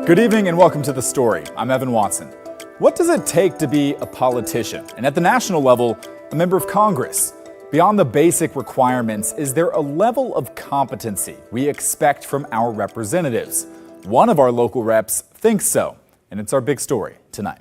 Good evening and welcome to The Story. I'm Evan Watson. What does it take to be a politician? And at the national level, a member of Congress. Beyond the basic requirements, is there a level of competency we expect from our representatives? One of our local reps thinks so, and it's our big story tonight.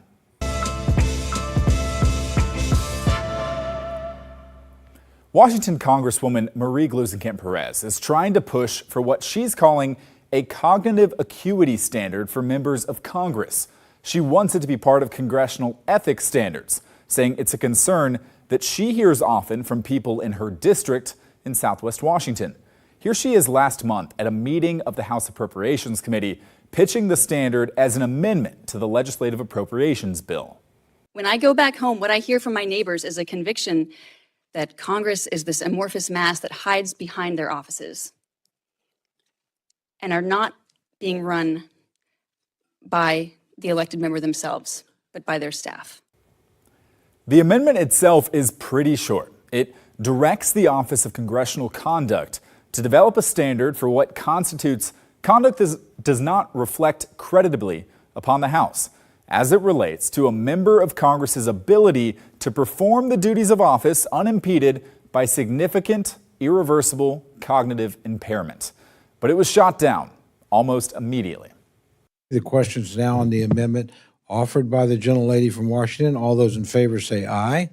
Washington Congresswoman Gluesenkamp Perez is trying to push for what she's calling a cognitive acuity standard for members of Congress. She wants it to be part of congressional ethics standards, saying it's a concern that she hears often from people in her district in Southwest Washington. Here she is last month at a meeting of the House Appropriations Committee, pitching the standard as an amendment to the legislative appropriations bill. When I go back home, what I hear from my neighbors is a conviction that Congress is this amorphous mass that hides behind their offices and are not being run by the elected member themselves, but by their staff. The amendment itself is pretty short. It directs the Office of Congressional Conduct to develop a standard for what constitutes conduct that does not reflect creditably upon the House, as it relates to a member of Congress's ability to perform the duties of office unimpeded by significant, irreversible cognitive impairment. But it was shot down almost immediately. The question's now on the amendment offered by the gentlelady from Washington. All those in favor say aye.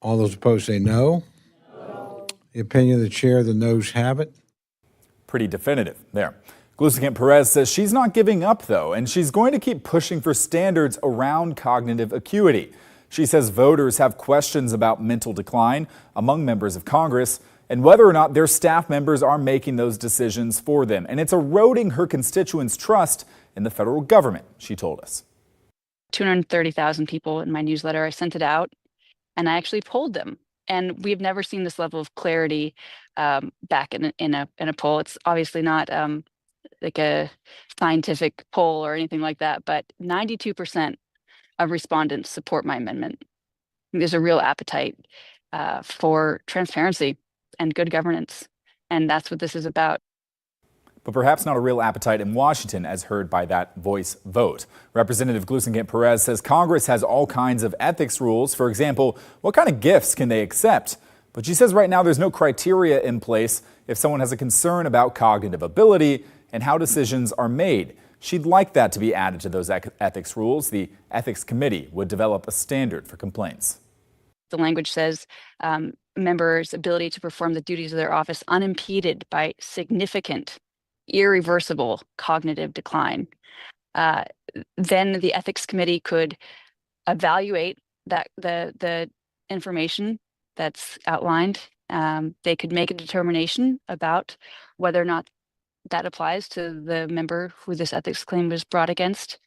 All those opposed say no. No. The opinion of the chair, the noes have it. Pretty definitive there. Gluesenkamp Perez says she's not giving up, though, and she's going to keep pushing for standards around cognitive acuity. She says voters have questions about mental decline among members of Congress and whether or not their staff members are making those decisions for them. And it's eroding her constituents' trust in the federal government, she told us. 230,000 people in my newsletter. I sent it out and I actually polled them. And we've never seen this level of clarity back in a poll. It's obviously not like a scientific poll or anything like that, but 92% of respondents support my amendment. There's a real appetite for transparency and good governance, and that's what this is about. But perhaps not a real appetite in Washington, as heard by that voice vote. Representative Gluesenkamp Perez says Congress has all kinds of ethics rules. For example, what kind of gifts can they accept? But she says right now there's no criteria in place if someone has a concern about cognitive ability and how decisions are made. She'd like that to be added to those ethics rules. The Ethics Committee would develop a standard for complaints. The language says members' ability to perform the duties of their office unimpeded by significant, irreversible cognitive decline. Then the Ethics Committee could evaluate that the information that's outlined. They could make a determination about whether or not that applies to the member who this ethics claim was brought against.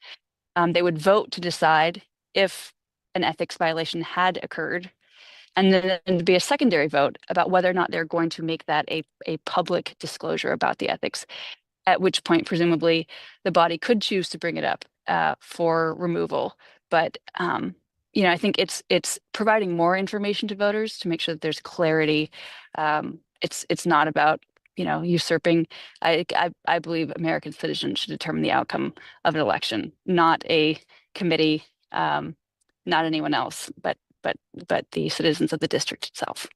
They would vote to decide if an ethics violation had occurred, and then there'd be a secondary vote about whether or not they're going to make that a public disclosure about the ethics, at which point presumably the body could choose to bring it up for removal. But I think it's providing more information to voters to make sure that there's clarity. It's not about usurping. I believe American citizens should determine the outcome of an election, not a committee, not anyone else, but the citizens of the district itself.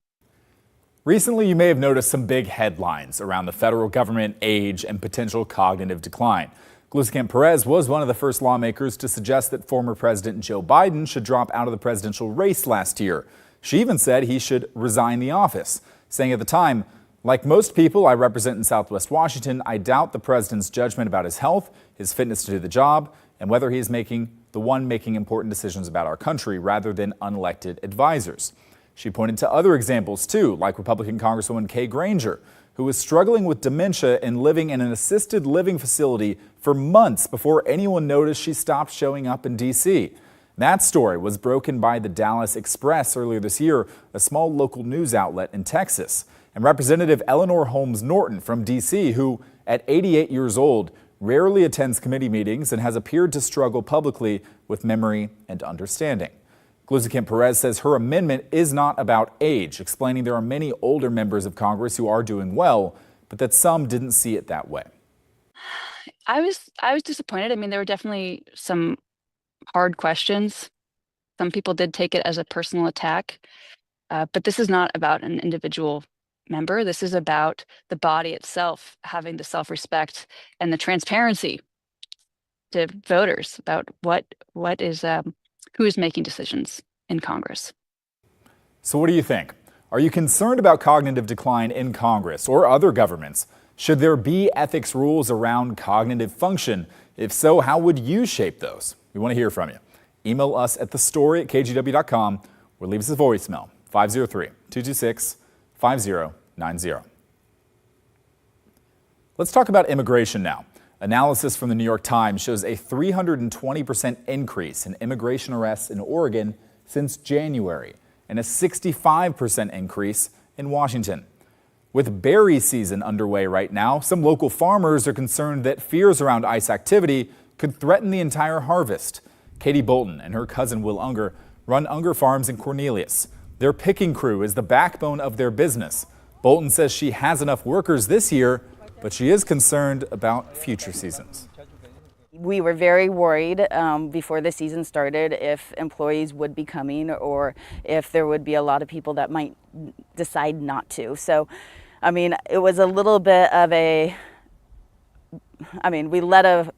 Recently, you may have noticed some big headlines around the federal government, age, and potential cognitive decline. Gluesenkamp Perez was one of the first lawmakers to suggest that former President Joe Biden should drop out of the presidential race last year. She even said he should resign the office, saying at the time, "Like most people I represent in Southwest Washington, I doubt the president's judgment about his health, his fitness to do the job, and whether he is making important decisions about our country rather than unelected advisors." She pointed to other examples too, like Republican Congresswoman Kay Granger, who was struggling with dementia and living in an assisted living facility for months before anyone noticed she stopped showing up in D.C. That story was broken by the Dallas Express earlier this year, a small local news outlet in Texas. And Representative Eleanor Holmes Norton from D.C., who at 88 years old rarely attends committee meetings and has appeared to struggle publicly with memory and understanding. Gluesenkamp Perez says her amendment is not about age, explaining there are many older members of Congress who are doing well, but that some didn't see it that way. I was disappointed. I mean, there were definitely some hard questions. Some people did take it as a personal attack, but this is not about an individual member. This is about the body itself having the self-respect and the transparency to voters about what is who is making decisions in Congress. So what do you think? Are you concerned about cognitive decline in Congress or other governments? Should there be ethics rules around cognitive function? If so, how would you shape those? We want to hear from you. Email us at thestory@kgw.com or leave us a voicemail, 503-226-5090. Let's talk about immigration now. Analysis from the New York Times shows a 320% increase in immigration arrests in Oregon since January, and a 65% increase in Washington. With berry season underway right now, some local farmers are concerned that fears around ice activity could threaten the entire harvest. Katie Bolton and her cousin Will Unger run Unger Farms in Cornelius. Their picking crew is the backbone of their business. Bolton says she has enough workers this year, but she is concerned about future seasons. We were very worried before the season started if employees would be coming or if there would be a lot of people that might decide not to. So, I mean, it was a little bit of we let a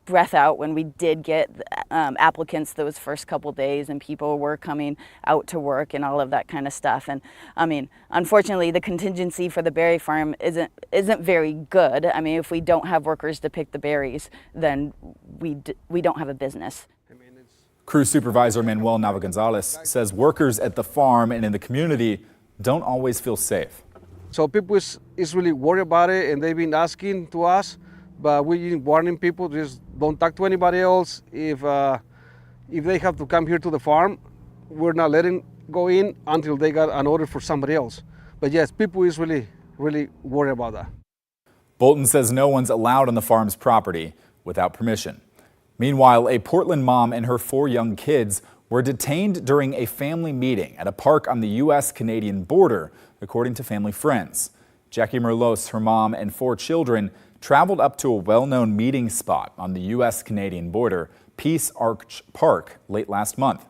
breath out when we did get applicants those first couple days and people were coming out to work and all of that kind of stuff. And I mean, unfortunately, the contingency for the berry farm isn't very good. I mean, if we don't have workers to pick the berries, then we don't have a business. Crew Supervisor Manuel Nava-Gonzalez says workers at the farm and in the community don't always feel safe. So people is really worried about it, and they've been asking to us, but we're warning people, just don't talk to anybody else. If they have to come here to the farm, we're not letting go in until they got an order for somebody else. But yes, people is really worried about that. Bolton says no one's allowed on the farm's property without permission. Meanwhile, a Portland mom and her 4 young kids were detained during a family meeting at a park on the U.S.-Canadian border, according to family friends. Jackie Merlos, her mom, and 4 children traveled up to a well-known meeting spot on the U.S.-Canadian border, Peace Arch Park, late last month.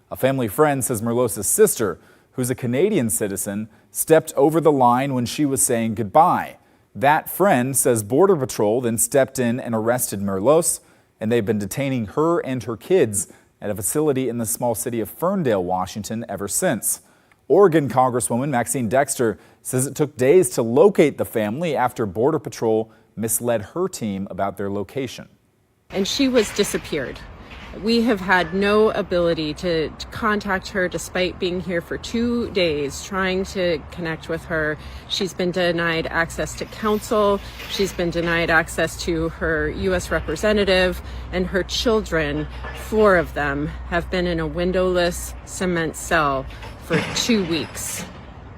A family friend says Merlos' sister, who's a Canadian citizen, stepped over the line when she was saying goodbye. That friend says Border Patrol then stepped in and arrested Merlos, and they've been detaining her and her kids at a facility in the small city of Ferndale, Washington, ever since. Oregon Congresswoman Maxine Dexter says it took days to locate the family after Border Patrol misled her team about their location. And she was disappeared. We have had no ability to contact her despite being here for 2 days trying to connect with her. She's been denied access to counsel. She's been denied access to her U.S. representative, and her children, 4 of them, have been in a windowless cement cell for 2 weeks.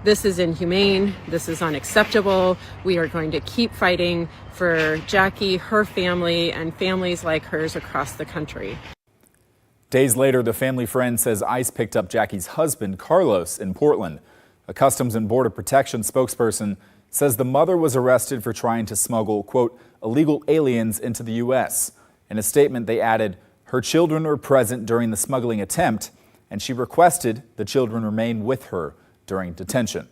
This is inhumane. This is unacceptable. We are going to keep fighting for Jackie, her family, and families like hers across the country. Days later, the family friend says ICE picked up Jackie's husband, Carlos, in Portland. A Customs and Border Protection spokesperson says the mother was arrested for trying to smuggle, quote, illegal aliens into the U.S. In a statement, they added, her children were present during the smuggling attempt, and she requested the children remain with her during detention.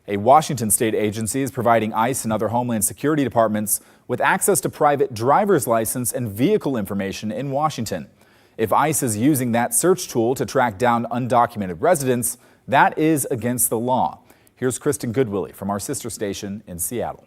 A Washington state agency is providing ICE and other Homeland Security departments with access to private driver's license and vehicle information in Washington. If ICE is using that search tool to track down undocumented residents, that is against the law. Here's Kristen Goodwillie from our sister station in Seattle.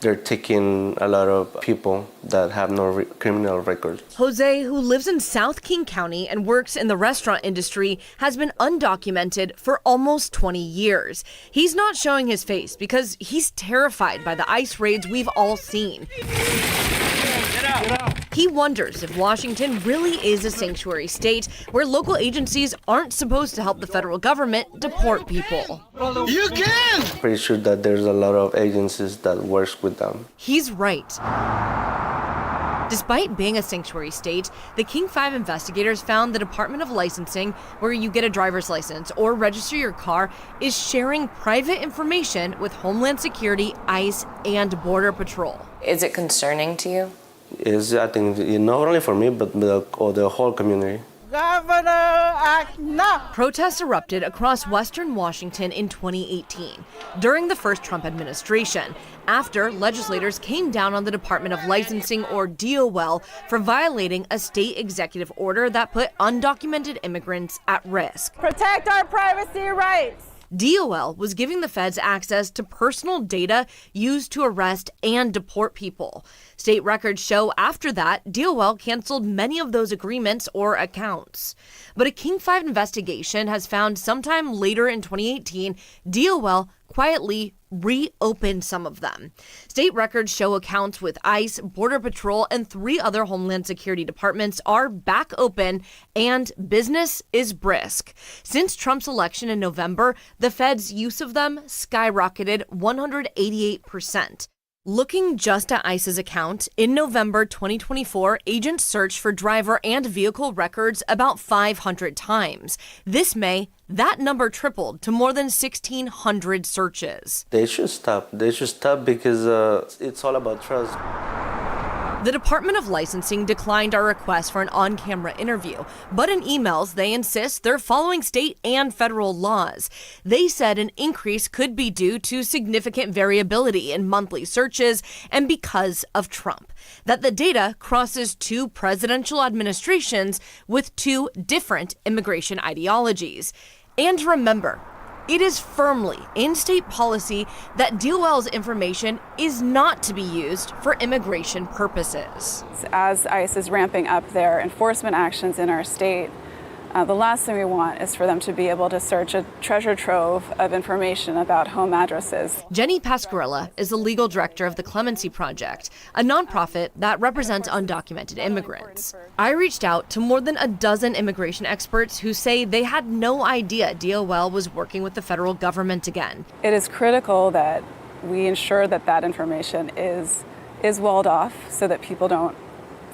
They're taking a lot of people that have no criminal records. Jose, who lives in South King County and works in the restaurant industry, has been undocumented for almost 20 years. He's not showing his face because he's terrified by the ICE raids we've all seen. Get out. He wonders if Washington really is a sanctuary state where local agencies aren't supposed to help the federal government deport people. You can! Pretty sure that there's a lot of agencies that works with them. He's right. Despite being a sanctuary state, the King 5 investigators found the Department of Licensing, where you get a driver's license or register your car, is sharing private information with Homeland Security, ICE, and Border Patrol. Is it concerning to you? I think, not only for me, but the whole community. Governor, act now! Protests erupted across Western Washington in 2018 during the first Trump administration, after legislators came down on the Department of Licensing, or DOL, for violating a state executive order that put undocumented immigrants at risk. Protect our privacy rights! DOL was giving the feds access to personal data used to arrest and deport people. State records show after that, DOL canceled many of those agreements or accounts. But a King 5 investigation has found sometime later in 2018, DOL quietly reopened some of them. State records show accounts with ICE, Border Patrol, and 3 other Homeland Security departments are back open, and business is brisk. Since Trump's election in November, the Fed's use of them skyrocketed 188%. Looking just at ICE's account, in November 2024, agents searched for driver and vehicle records about 500 times. This May, that number tripled to more than 1,600 searches. They should stop. They should stop because it's all about trust. The Department of Licensing declined our request for an on-camera interview, but in emails, they insist they're following state and federal laws. They said an increase could be due to significant variability in monthly searches and because of Trump, that the data crosses 2 presidential administrations with 2 different immigration ideologies. And remember, it is firmly in state policy that DOL's information is not to be used for immigration purposes. As ICE is ramping up their enforcement actions in our state, the last thing we want is for them to be able to search a treasure trove of information about home addresses. Jenny Pasquarella is the legal director of the Clemency Project, a nonprofit that represents undocumented immigrants. I reached out to more than a dozen immigration experts who say they had no idea DOL was working with the federal government again. It is critical that we ensure that that information is walled off so that people don't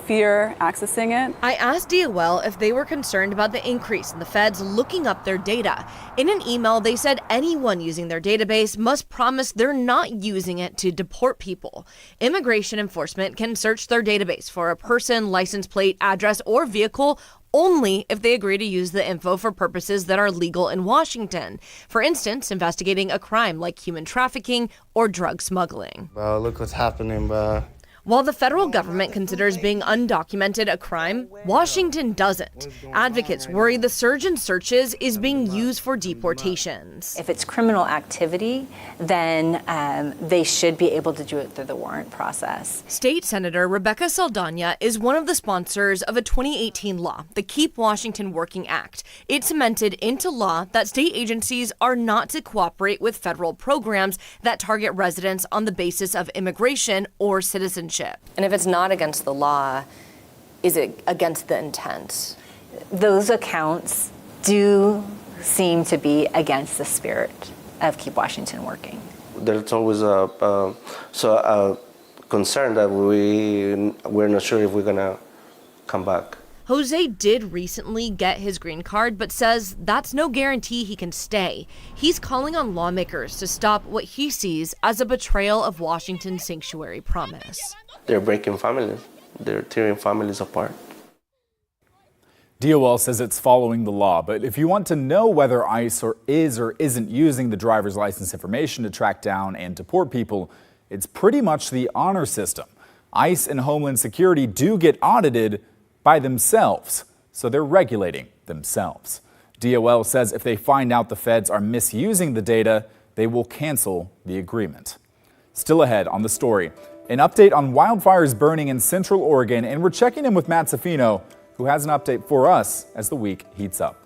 fear accessing it. I asked DOL if they were concerned about the increase in the feds looking up their data. In an email, they said anyone using their database must promise they're not using it to deport people. Immigration enforcement can search their database for a person, license plate, address, or vehicle only if they agree to use the info for purposes that are legal in Washington. For instance, investigating a crime like human trafficking or drug smuggling. Look what's happening, bro. While the federal government considers being undocumented a crime, Washington doesn't. Advocates worry the surge in searches is being used for deportations. If it's criminal activity, then they should be able to do it through the warrant process. State Senator Rebecca Saldana is one of the sponsors of a 2018 law, the Keep Washington Working Act. It cemented into law that state agencies are not to cooperate with federal programs that target residents on the basis of immigration or citizenship. And if it's not against the law, is it against the intent? Those accounts do seem to be against the spirit of Keep Washington Working. There's always a concern that we're not sure if we're gonna come back. Jose did recently get his green card, but says that's no guarantee he can stay. He's calling on lawmakers to stop what he sees as a betrayal of Washington's sanctuary promise. They're breaking families. They're tearing families apart. DOL says it's following the law, but if you want to know whether ICE is or isn't using the driver's license information to track down and deport people, it's pretty much the honor system. ICE and Homeland Security do get audited by themselves, so they're regulating themselves. DOL says if they find out the feds are misusing the data, they will cancel the agreement. Still ahead on the story, an update on wildfires burning in Central Oregon, and we're checking in with Matt Safino, who has an update for us as the week heats up.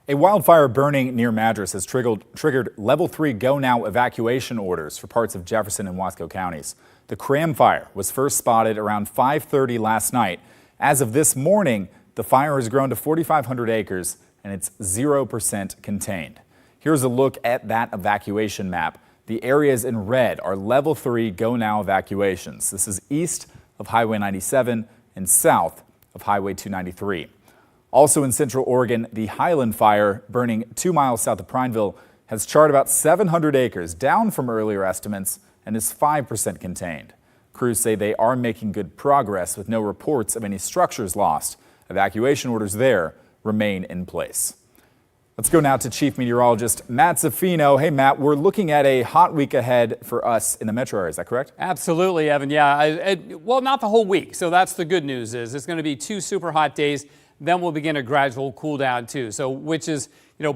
A wildfire burning near Madras has triggered level 3 go now evacuation orders for parts of Jefferson and Wasco counties. The Cram fire was first spotted around 5:30 last night. As of this morning, the fire has grown to 4,500 acres and it's 0% contained. Here's a look at that evacuation map. The areas in red are level 3 go now evacuations. This is east of Highway 97 and south of Highway 293. Also in Central Oregon, the Highland fire, burning 2 miles south of Prineville, has charred about 700 acres, down from earlier estimates, and is 5% contained. Crews say they are making good progress with no reports of any structures lost. Evacuation orders there remain in place. Let's go now to Chief Meteorologist Matt Zaffino. Hey, Matt, we're looking at a hot week ahead for us in the metro area. Is that correct? Absolutely, Evan. Yeah, well, not the whole week. So that's the good news is it's going to be 2 super hot days. Then we'll begin a gradual cool down too. So which is,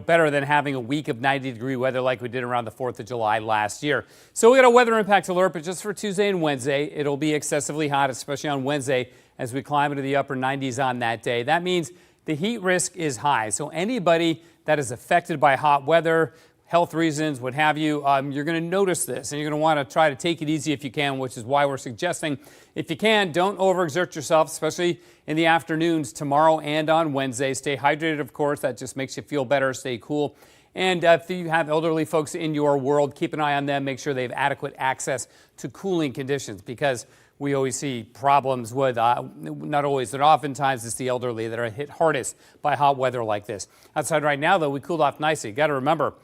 better than having a week of 90-degree weather like we did around the 4th of July last year. So we got a weather impact alert, but just for Tuesday and Wednesday. It'll be excessively hot, especially on Wednesday as we climb into the upper 90s on that day. That means the heat risk is high. So anybody that is affected by hot weather, health reasons, what have you, you're going to notice this and you're going to want to try to take it easy if you can, which is why we're suggesting if you can, don't overexert yourself, especially in the afternoons tomorrow and on Wednesday. Stay hydrated, of course. That just makes you feel better. Stay cool. And if you have elderly folks in your world, keep an eye on them. Make sure they have adequate access to cooling conditions because we always see problems with, not always, but oftentimes it's the elderly that are hit hardest by hot weather like this. Outside right now, though, we cooled off nicely. Got to remember,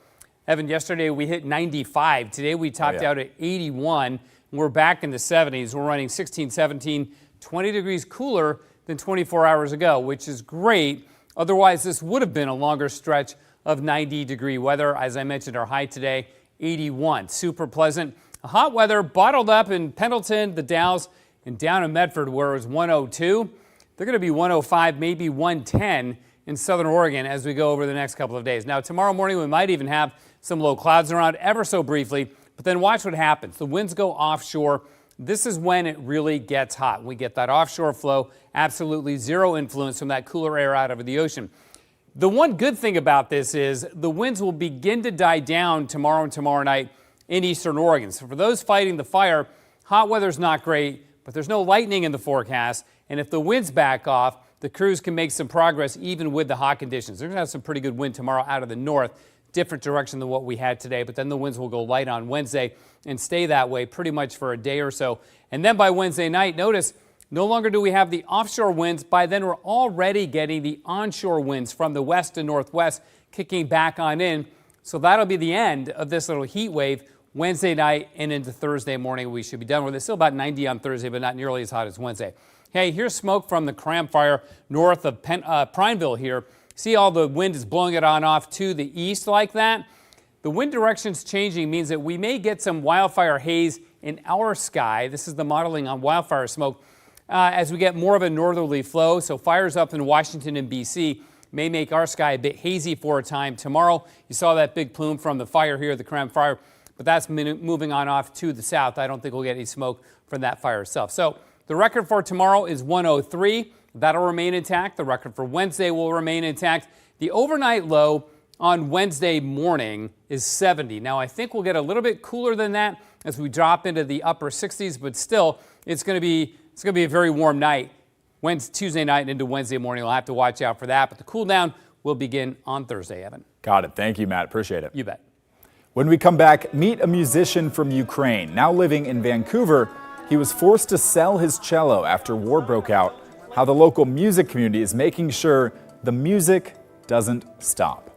Evan, yesterday we hit 95. Today we topped out at 81. We're back in the 70s. We're running 16, 17, 20 degrees cooler than 24 hours ago, which is great. Otherwise, this would have been a longer stretch of 90-degree weather. As I mentioned, our high today, 81. Super pleasant. Hot weather bottled up in Pendleton, the Dalles, and down in Medford where it was 102. They're going to be 105, maybe 110 in southern Oregon as we go over the next couple of days. Now, tomorrow morning, we might even have some low clouds around ever so briefly, but then watch what happens. The winds go offshore. This is when it really gets hot. We get that offshore flow, absolutely zero influence from that cooler air out over the ocean. The one good thing about this is the winds will begin to die down tomorrow and tomorrow night in eastern Oregon. So for those fighting the fire, hot weather's not great, but there's no lightning in the forecast. And if the winds back off, the crews can make some progress even with the hot conditions. They're going to have some pretty good wind tomorrow out of the north, different direction than what we had today, but then the winds will go light on Wednesday and stay that way pretty much for a day or so. And then by Wednesday night, notice, no longer do we have the offshore winds. By then, we're already getting the onshore winds from the west and northwest kicking back on in. So that'll be the end of this little heat wave. Wednesday night and into Thursday morning, we should be done with it. Still about 90 on Thursday, but not nearly as hot as Wednesday. Hey, here's smoke from the Cram fire north of Prineville here. See all the wind is blowing it on off to the east like that? The wind direction's changing means that we may get some wildfire haze in our sky. This is the modeling on wildfire smoke as we get more of a northerly flow. So fires up in Washington and B.C. may make our sky a bit hazy for a time tomorrow. You saw that big plume from the fire here, the Cram fire, but that's moving on off to the south. I don't think we'll get any smoke from that fire itself. So the record for tomorrow is 103. That'll remain intact. The record for Wednesday will remain intact. The overnight low on Wednesday morning is 70. Now, I think we'll get a little bit cooler than that as we drop into the upper 60s, but still, it's going to be a very warm night. Tuesday night and into Wednesday morning, we'll have to watch out for that. But the cool down will begin on Thursday, Evan. Got it. Thank you, Matt. Appreciate it. You bet. When we come back, meet a musician from Ukraine. Now living in Vancouver, he was forced to sell his cello after war broke out. How the local music community is making sure the music doesn't stop.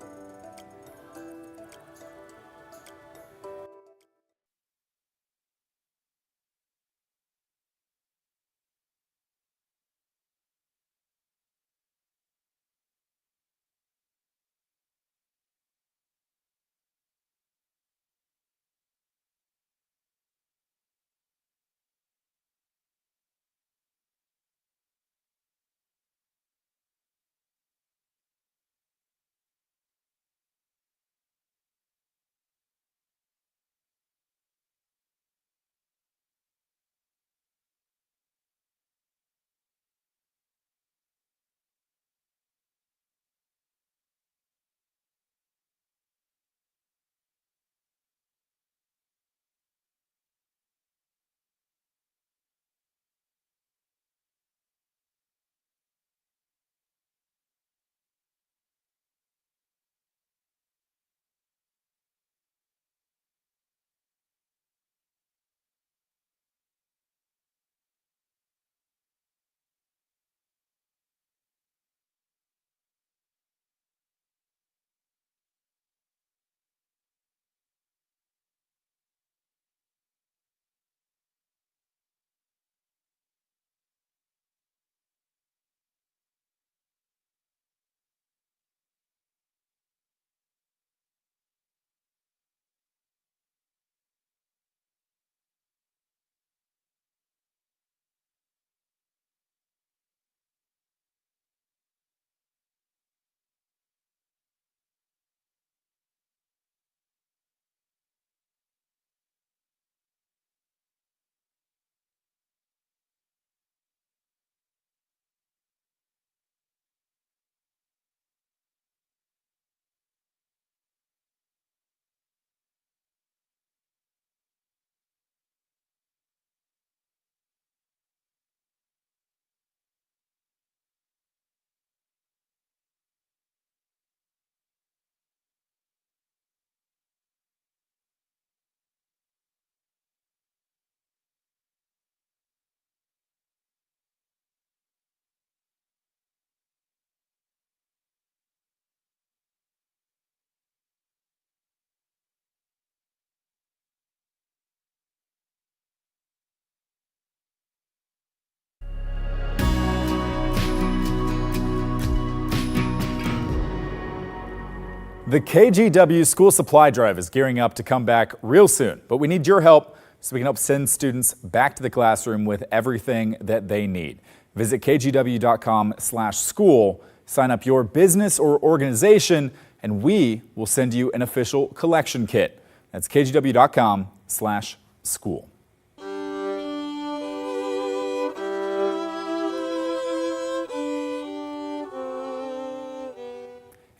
The KGW school supply drive is gearing up to come back real soon, but we need your help so we can help send students back to the classroom with everything that they need. Visit kgw.com/school, sign up your business or organization, and we will send you an official collection kit. That's kgw.com/school.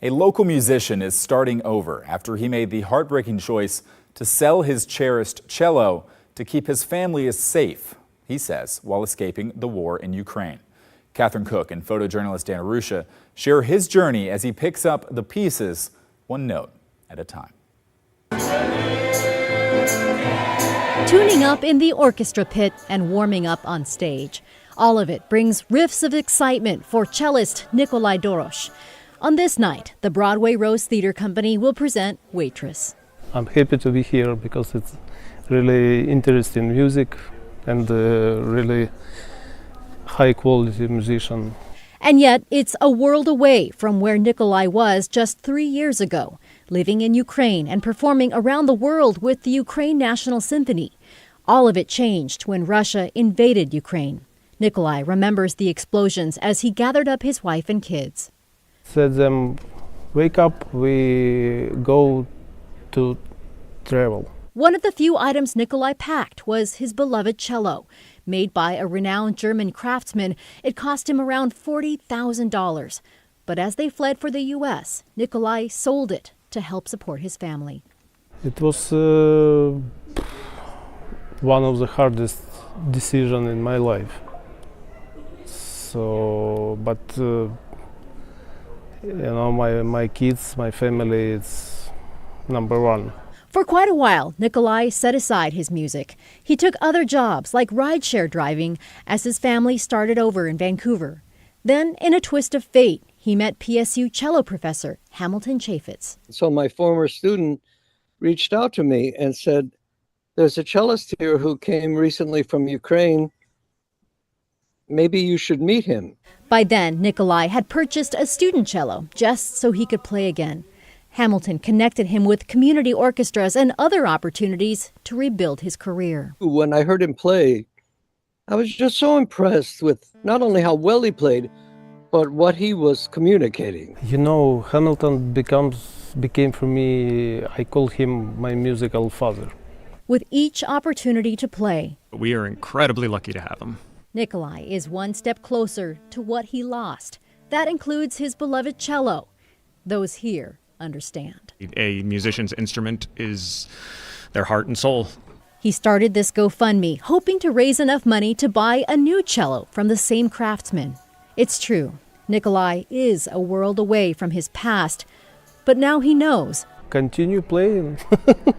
A local musician is starting over after he made the heartbreaking choice to sell his cherished cello to keep his family safe, he says, while escaping the war in Ukraine. Catherine Cook and photojournalist Dan Arusha share his journey as he picks up the pieces one note at a time. Tuning up in the orchestra pit and warming up on stage. All of it brings riffs of excitement for cellist Nikolai Dorosh. On this night, the Broadway Rose Theater Company will present Waitress. I'm happy to be here because it's really interesting music and really high quality musician. And yet, it's a world away from where Nikolai was just 3 years ago, living in Ukraine and performing around the world with the Ukraine National Symphony. All of it changed when Russia invaded Ukraine. Nikolai remembers the explosions as he gathered up his wife and kids. Said them, wake up, we go to travel. One of the few items Nikolai packed was his beloved cello. Made by a renowned German craftsman, it cost him around $40,000. But as they fled for the U.S., Nikolai sold it to help support his family. It was one of the hardest decisions in my life. But my kids, my family, it's number one. For quite a while, Nikolai set aside his music. He took other jobs like rideshare driving as his family started over in Vancouver. Then, in a twist of fate, he met PSU cello professor Hamilton Chaffetz. So my former student reached out to me and said, there's a cellist here who came recently from Ukraine. Maybe you should meet him. By then, Nikolai had purchased a student cello just so he could play again. Hamilton connected him with community orchestras and other opportunities to rebuild his career. When I heard him play, I was just so impressed with not only how well he played, but what he was communicating. You know, Hamilton became for me, I call him my musical father. With each opportunity to play, we are incredibly lucky to have him. Nikolai is one step closer to what he lost. That includes his beloved cello. Those here understand. A musician's instrument is their heart and soul. He started this GoFundMe hoping to raise enough money to buy a new cello from the same craftsman. It's true, Nikolai is a world away from his past, but now he knows. Continue playing.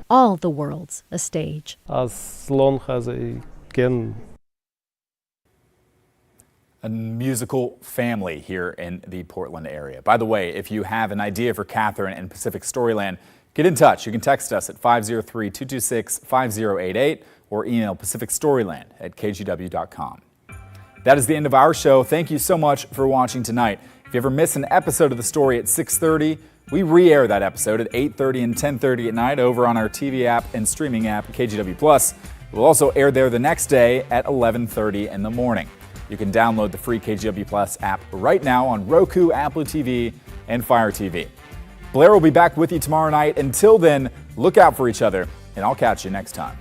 All the world's a stage. As long as I can. A musical family here in the Portland area. By the way, if you have an idea for Catherine and Pacific Storyland, get in touch. You can text us at 503-226-5088 or email pacificstoryland@kgw.com. That is the end of our show. Thank you so much for watching tonight. If you ever miss an episode of The Story at 6:30, we re-air that episode at 8:30 and 10:30 at night over on our TV app and streaming app, KGW+. It will also air there the next day at 11:30 in the morning. You can download the free KGW Plus app right now on Roku, Apple TV, and Fire TV. Blair will be back with you tomorrow night. Until then, look out for each other, and I'll catch you next time.